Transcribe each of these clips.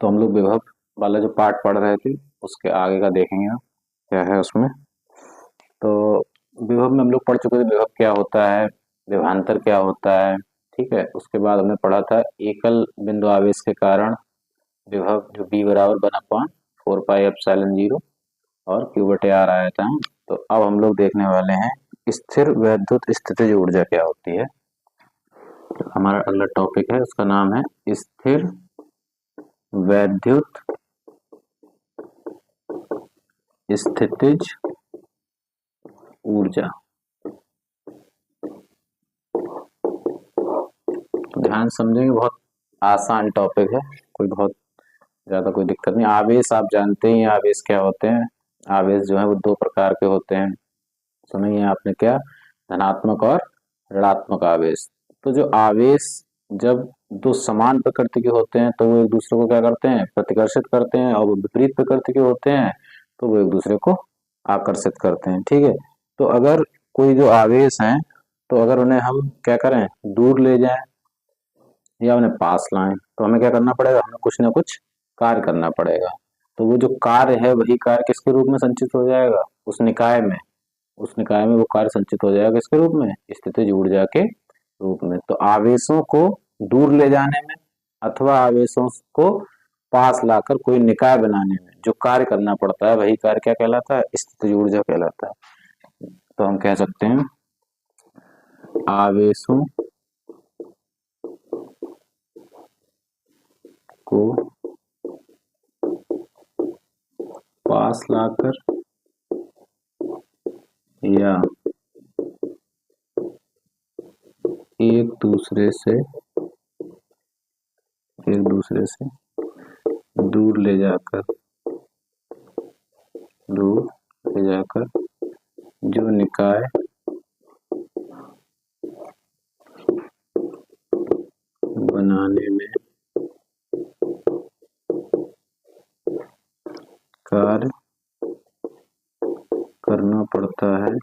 तो हम लोग विभव वाला जो पार्ट पढ़ रहे थे उसके आगे का देखेंगे हम क्या है उसमें। तो विभव में हम लोग पढ़ चुके थे विभव क्या होता है, विभवांतर क्या होता है। ठीक है, उसके बाद हमने पढ़ा था एकल बिंदु आवेश के कारण विभव जो बी बराबर 1/4 पाई एप्सिलॉन 0 और क्यू बटे आर आया था। तो अब हम लोग देखने वाले हैं स्थिर वैद्युत स्थितिज ऊर्जा क्या होती है। तो हमारा अगला टॉपिक है, उसका नाम है स्थिर वैद्युत स्थितिज ऊर्जा। ध्यान समझेंगे, बहुत आसान टॉपिक है, कोई बहुत ज्यादा कोई दिक्कत नहीं। आवेश आप जानते ही हैं, आवेश क्या होते हैं। आवेश जो है वो दो प्रकार के होते हैं, सुनिए आपने क्या, धनात्मक और ऋणात्मक आवेश। तो जो आवेश जब दो समान प्रकृति के होते हैं तो वो एक दूसरे को क्या करते हैं, प्रतिकर्षित करते हैं, और वो विपरीत प्रकृति के होते हैं तो वो एक दूसरे को आकर्षित करते हैं। ठीक है, तो अगर कोई जो आवेश हैं तो अगर उन्हें हम क्या करें, दूर ले जाएं या उन्हें पास लाएं, तो हमें क्या करना पड़ेगा, हमें कुछ ना कुछ कार्य करना पड़ेगा। तो वो जो कार्य है वही कार्य किसके रूप में संचित हो जाएगा, उस निकाय में, उस निकाय में वो कार्य संचित हो जाएगा किसके रूप में, स्थितिज ऊर्जा के रूप में। तो आवेशों को दूर ले जाने में अथवा आवेशों को पास लाकर कोई निकाय बनाने में जो कार्य करना पड़ता है वही कार्य क्या कहलाता है, स्थितिज ऊर्जा कहलाता है। तो हम कह सकते हैं आवेशों को पास लाकर या एक दूसरे से दूर ले जाकर जो निकाय बनाने में कार्य करना पड़ता है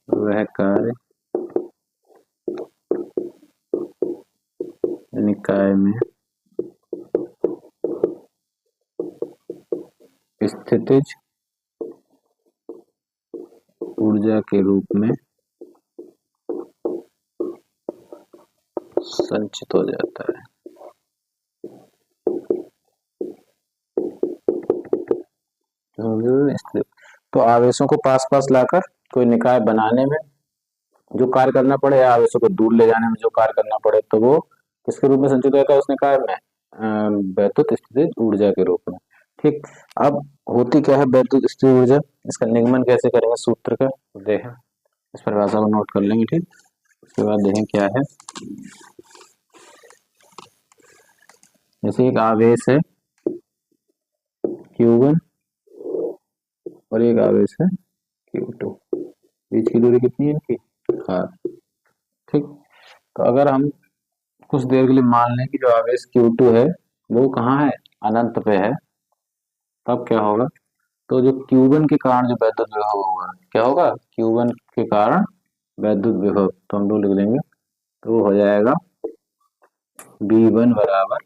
वह कार्य निकाय में स्थितिज ऊर्जा के रूप में संचित हो जाता है। तो आवेशों को पास पास लाकर कोई निकाय बनाने में जो कार्य करना पड़े या आवेशों को दूर ले जाने में जो कार्य करना पड़े तो वो किसके रूप में संचित होता है उस निकाय में, वैद्युत स्थितिज ऊर्जा के रूप में। ठीक, अब होती क्या है वैद्युत स्थितिज ऊर्जा, इसका निगमन कैसे करेंगे सूत्र का देखें, इस परिभाषा को नोट कर लेंगे। ठीक, उसके बाद देखें क्या है। जैसे एक आवेश है Q1 और एक आवेश है Q2, बीच की दूरी कितनी है इनकी, r। ठीक, तो अगर हम कुछ देर के लिए मान लें कि जो आवेश Q2 है वो कहाँ है, अनंत पे है, तब क्या होगा, तो जो Q1 के कारण जो वैद्युत विभव होगा क्या होगा, Q1 के कारण वैद्युत विभव, तो हम लोग लिख देंगे, तो वो हो जाएगा V1 बराबर,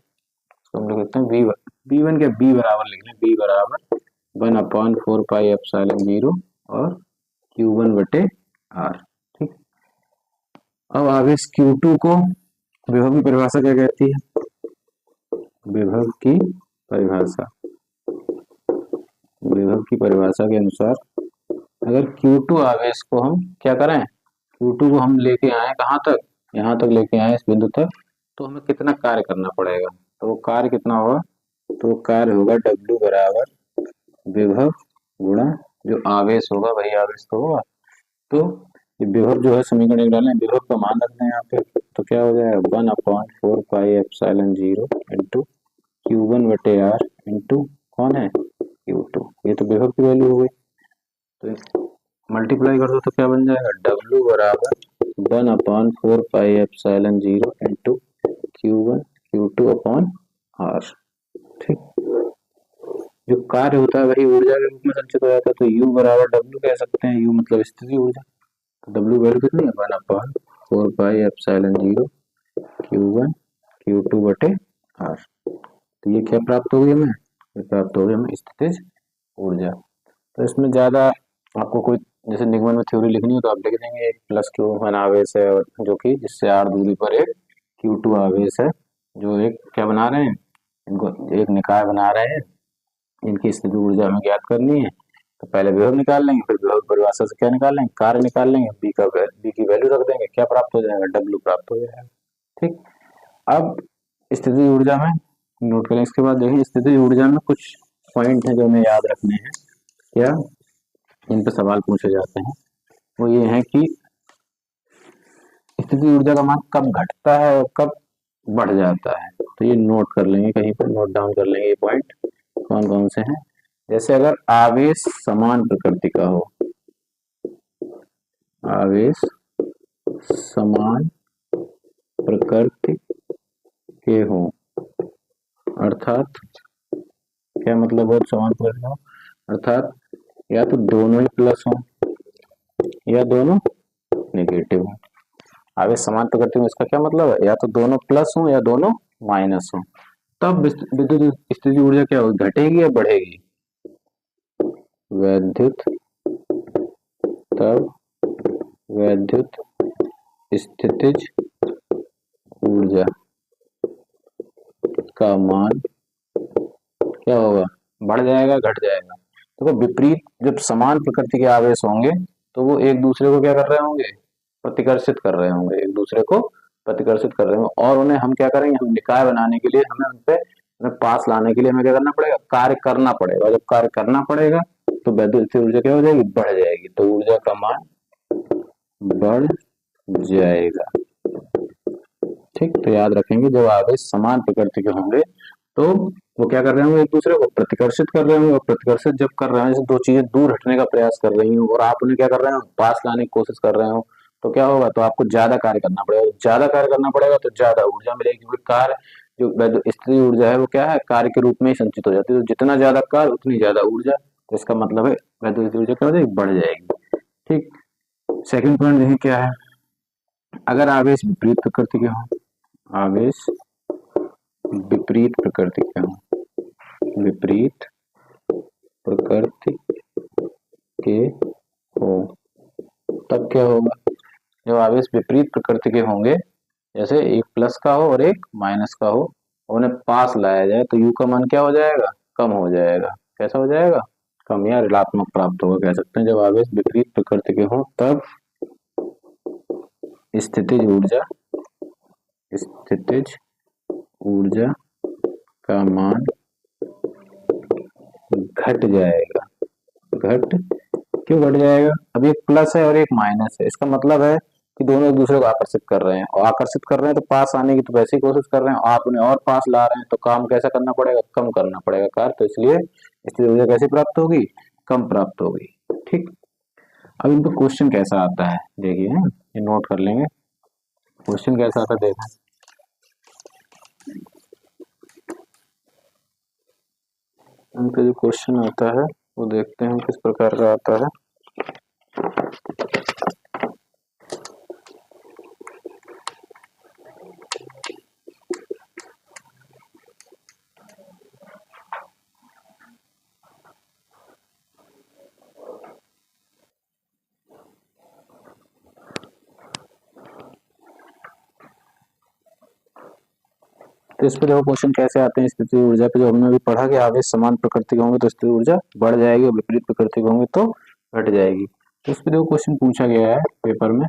तो हम लोग लिखते हैं V1 के B बराबर लिख लें, B बराबर 1/4 पाई एप्सिलॉन 0 और Q1 बटे R। ठीक, अब आवेश Q2 को विभव की परिभाषा क्या कहती है, विभव की परिभाषा के अनुसार अगर Q2 आवेश को हम क्या करें, Q2 को हम लेके आए कहाँ तक, यहाँ तक लेके आए इस बिंदु तक, तो हमें कितना कार्य करना पड़ेगा, तो वो कार्य कितना होगा, तो वो कार्य होगा W बराबर विभव गुणा जो आवेश होगा वही आवेश तो होगा। तो ये विभव जो है समीकरण एक डालें, विभव का मान रखते हैं यहाँ पे, तो क्या हो जाएगा 1/4 पाई एप्सिलॉन 0 इंटू Q1 बटे R इंटू कौन है Q2, ये तो विभव की वैल्यू हो गई। तो मल्टीप्लाई कर दो तो क्या बन जाएगा, W बराबर 1/4 pi epsilon 0 into Q1 Q2 upon R। ठीक, जो कार्य होता है वही ऊर्जा के रूप में संचित हो जाता है, तो U बराबर W कह सकते हैं, U मतलब स्थिति ऊर्जा, तो W वैल्यू कितनी है 1/4 पाई एप्सिलॉन 0 Q1 Q2/R। तो ये क्या प्राप्त होगी हमें, ये प्राप्त होगी हमें स्थितिज ऊर्जा। तो इसमें ज्यादा आपको कोई जैसे निगमन में थ्योरी लिखनी हो तो आप लिख देंगे एक +Q1 आवेश है और जो कि जिससे R दूरी पर एक Q2 आवेश है, जो एक क्या बना रहे हैं, इनको एक निकाय बना रहे हैं, इनकी स्थिति ऊर्जा हमें ज्ञात करनी है। तो पहले विभव निकाल लेंगे, फिर विभव परिभाषा से क्या निकाल लेंगे, कार्य निकाल लेंगे, बी की वैल्यू रख देंगे, क्या प्राप्त हो जाएगा, W प्राप्त हो जाएगा। ठीक, अब स्थिति ऊर्जा में नोट करें। इसके बाद देखिए स्थिति ऊर्जा में कुछ पॉइंट है जो हमें याद रखने हैं, क्या इन पे सवाल पूछे जाते हैं। वो ये है कि स्थिति ऊर्जा का मान कब घटता है और कब बढ़ जाता है। तो ये नोट कर लेंगे, कहीं पर नोट डाउन कर लेंगे ये पॉइंट कौन कौन से हैं। जैसे अगर आवेश समान प्रकृति का हो, आवेश समान प्रकृति के हो, अर्थात क्या मतलब है समान प्रकृति हो, अर्थात या तो दोनों ही प्लस हो या दोनों नेगेटिव हो। आवेश समान प्रकृति में इसका क्या मतलब है, या तो दोनों प्लस हो या दोनों माइनस हो। तब विद्युत स्थिति ऊर्जा क्या होगी, घटेगी या बढ़ेगी, वैद्युत तब वैद्युत स्थितिज ऊर्जा का मान क्या होगा, बढ़ जाएगा घट जाएगा। देखो विपरीत जब समान प्रकृति के आवेश होंगे तो वो एक दूसरे को क्या कर रहे होंगे, प्रतिकर्षित कर रहे होंगे, एक दूसरे को प्रतिकर्षित कर रहे होंगे, और उन्हें हम क्या करेंगे, हम निकाय बनाने के लिए हमें उनपे पास लाने के लिए हमें क्या करना पड़ेगा, कार्य करना पड़ेगा। जब कार्य करना पड़ेगा तो वैद्युत ऊर्जा क्या हो जाएगी, बढ़ जाएगी। तो ऊर्जा का मान बढ़ जाएगा। ठीक, तो याद रखेंगे जब आवेश समान प्रकृति के होंगे तो वो क्या कर रहे होंगे, एक दूसरे को प्रतिकर्षित कर रहे होंगे, और प्रतिकर्षित जब कर रहे हैं, जैसे दो चीजें दूर हटने का प्रयास कर रही हो और आप उन्हें क्या कर रहे हो, पास लाने की कोशिश कर रहे हो, तो क्या होगा, तो आपको ज्यादा कार्य करना पड़ेगा। ज्यादा कार्य करना पड़ेगा तो ज्यादा ऊर्जा मिलेगी, क्योंकि कार्य जो स्थिति ऊर्जा है वो क्या है, कार्य के रूप में ही संचित हो जाती है। तो जितना ज्यादा कार्य उतनी ज्यादा ऊर्जा, तो इसका मतलब है वैद्युत ऊर्जा क्या हो जाएगी, बढ़ जाएगी। ठीक, सेकंड पॉइंट देखिए क्या है, अगर आवेश विपरीत प्रकृति के हो, आवेश विपरीत प्रकृति के हो, विपरीत प्रकृति के हो, तब क्या होगा, जब आवेश विपरीत प्रकृति के होंगे, जैसे एक प्लस का हो और एक माइनस का हो, उन्हें पास लाया जाए तो यू का मान क्या हो जाएगा, कम हो जाएगा। कैसा हो जाएगा, कम या ऋणात्मक प्राप्त होगा, कह सकते हैं। जब आवेश विपरीत प्रकृति के हो तब स्थितिज ऊर्जा का मान घट जाएगा। घट क्यों घट जाएगा, अब एक प्लस है और एक माइनस है, इसका मतलब है कि दोनों एक दूसरे को आकर्षित कर रहे हैं, और आकर्षित कर रहे हैं तो पास आने की तो वैसे ही कोशिश कर रहे हैं, आप उन्हें और पास ला रहे हैं, तो काम कैसा करना पड़ेगा, कम करना पड़ेगा कार्य। तो इसलिए स्थितिज ऊर्जा कैसे प्राप्त होगी, कम प्राप्त होगी। ठीक, अब इनको क्वेश्चन कैसा आता है देखिए, ये नोट कर लेंगे, क्वेश्चन कैसा आता है देखा। उनका जो क्वेश्चन आता है वो देखते हैं किस प्रकार का आता है। तो इस पे देखो क्वेश्चन कैसे आते हैं स्थिति ऊर्जा पे, जो हमने अभी पढ़ा कि आवेश समान प्रकृति के होंगे तो स्थिति ऊर्जा बढ़ जाएगी, और विपरीत प्रकृति के होंगे तो घट जाएगी। तो इस पे देखो क्वेश्चन पूछा गया है पेपर में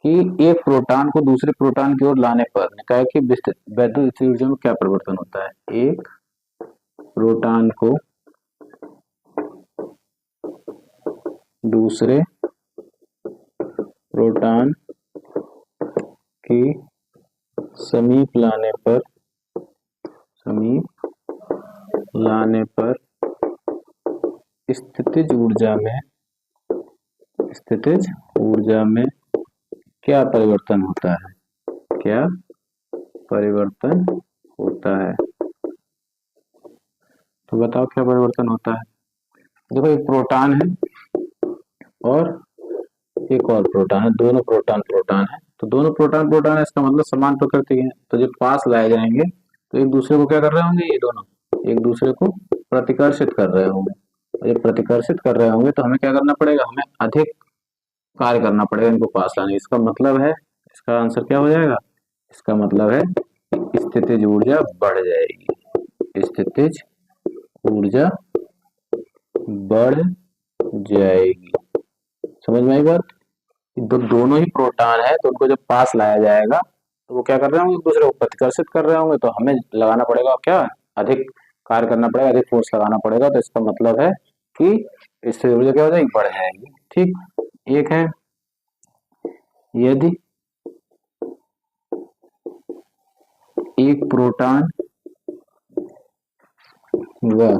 कि एक प्रोटॉन को दूसरे प्रोटॉन की ओर लाने पर निकाय की वैद्युत स्थिति ऊर्जा में क्या परिवर्तन होता है। एक प्रोटॉन को दूसरे प्रोटॉन की समीप लाने पर स्थितिज ऊर्जा में क्या परिवर्तन होता है, क्या परिवर्तन होता है। तो बताओ क्या परिवर्तन होता है। देखो एक प्रोटॉन है और एक और प्रोटॉन है, दोनों प्रोटॉन है, तो दोनों प्रोटॉन प्रोटॉन है, इसका मतलब समान प्रकृति के हैं। तो जब पास लाए जाएंगे तो एक दूसरे को क्या कर रहे होंगे, ये दोनों एक दूसरे को प्रतिकर्षित कर रहे होंगे। और जब प्रतिकर्षित कर रहे होंगे तो हमें क्या करना पड़ेगा, हमें अधिक कार्य करना पड़ेगा इनको पास लाने। इसका मतलब है, इसका आंसर क्या हो जाएगा, इसका मतलब है स्थितिज ऊर्जा बढ़ जाएगी, स्थितिज ऊर्जा बढ़ जाएगी। समझ में आई बात? दोनों ही प्रोटॉन है तो उनको जब पास लाया जाएगा तो वो क्या कर रहे होंगे, एक दूसरे को प्रतिकर्षित कर रहे होंगे, तो हमें लगाना पड़ेगा क्या, अधिक कार्य करना पड़ेगा, अधिक फोर्स लगाना पड़ेगा। तो इसका मतलब है कि इससे ऊर्जा क्या हो जाएगी, बढ़ जाएगी। ठीक। एक है, यदि एक प्रोटॉन व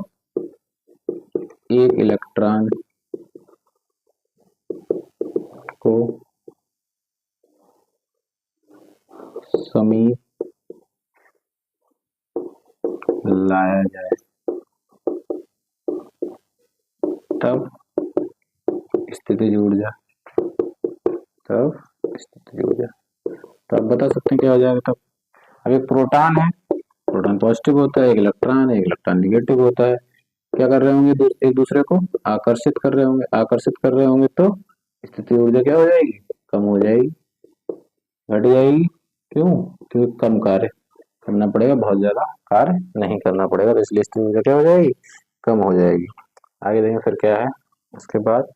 एक इलेक्ट्रॉन को समीप लाया जाए तब स्थितिज ऊर्जा, तब स्थितिज ऊर्जा, तो आप बता सकते हैं क्या हो जाएगा तब। अब एक प्रोटॉन है, प्रोटॉन पॉजिटिव होता है, एक इलेक्ट्रॉन है, एक इलेक्ट्रॉन निगेटिव होता है। क्या कर रहे होंगे, एक दूसरे को आकर्षित कर रहे होंगे, आकर्षित कर रहे होंगे तो स्थितिज ऊर्जा क्या हो जाएगी, कम हो जाएगी, घट जाएगी। क्यों? क्योंकि कम कार्य करना पड़ेगा, बहुत ज्यादा कार्य नहीं करना पड़ेगा, तो इसलिए स्थितिज ऊर्जा क्या हो जाएगी, कम हो जाएगी। आगे देखें फिर क्या है इसके बाद।